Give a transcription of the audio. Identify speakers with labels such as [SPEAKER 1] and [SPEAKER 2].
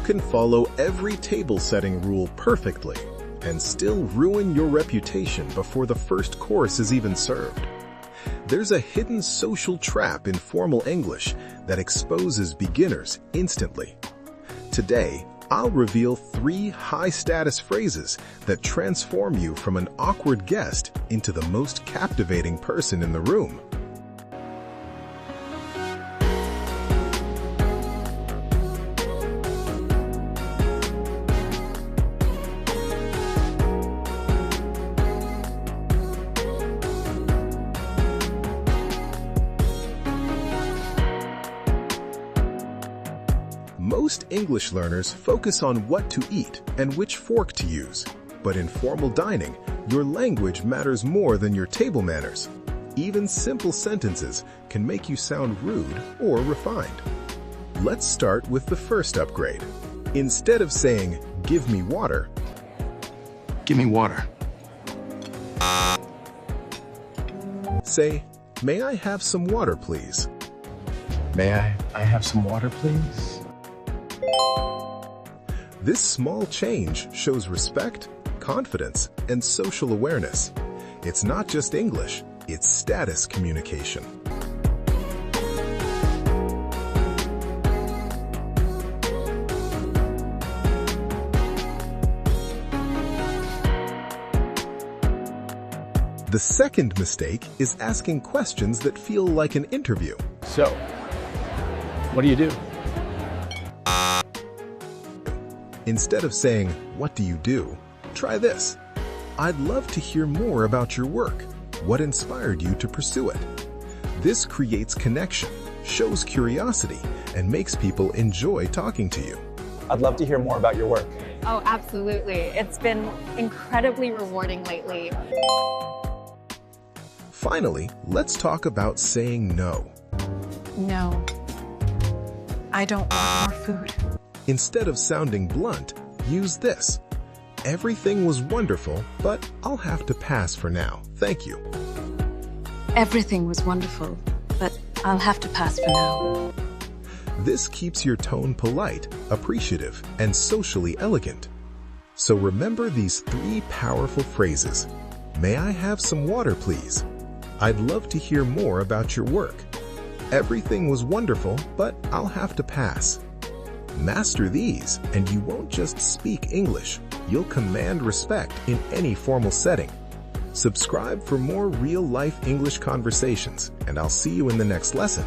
[SPEAKER 1] can follow every table setting rule perfectly and still ruin your reputation before the first course is even served. There's a hidden social trap in formal English that exposes beginners instantly. Today, I'll reveal 3 high-status phrases that transform you from an awkward guest into the most captivating person in the room. Most English learners focus on what to eat and which fork to use, but in formal dining, your language matters more than your table manners. Even simple sentences can make you sound rude or refined. Let's start with the first upgrade. Instead of saying, "Give me water,"
[SPEAKER 2] Give me water.
[SPEAKER 1] say, "May I have some water, please?"
[SPEAKER 2] May I have some water, please?
[SPEAKER 1] This small change shows respect, confidence, and social awareness. It's not just English, it's status communication. The second mistake is asking questions that feel like an interview.
[SPEAKER 2] So, what do you do?
[SPEAKER 1] Instead of saying, "What do you do?" try this. "I'd love to hear more about your work. What inspired you to pursue it?" This creates connection, shows curiosity, and makes people enjoy talking to you.
[SPEAKER 3] I'd love to hear more about your work.
[SPEAKER 4] Oh, absolutely. It's been incredibly rewarding lately.
[SPEAKER 1] Finally, let's talk about saying no.
[SPEAKER 5] No, I don't want more food.
[SPEAKER 1] Instead of sounding blunt, use this. "Everything was wonderful, but I'll have to pass for now. Thank you."
[SPEAKER 5] Everything was wonderful, but I'll have to pass for now.
[SPEAKER 1] This keeps your tone polite, appreciative, and socially elegant. So remember these 3 powerful phrases. "May I have some water, please?" "I'd love to hear more about your work." "Everything was wonderful, but I'll have to pass." Master these, and you won't just speak English, you'll command respect in any formal setting. Subscribe for more real-life English conversations, and I'll see you in the next lesson.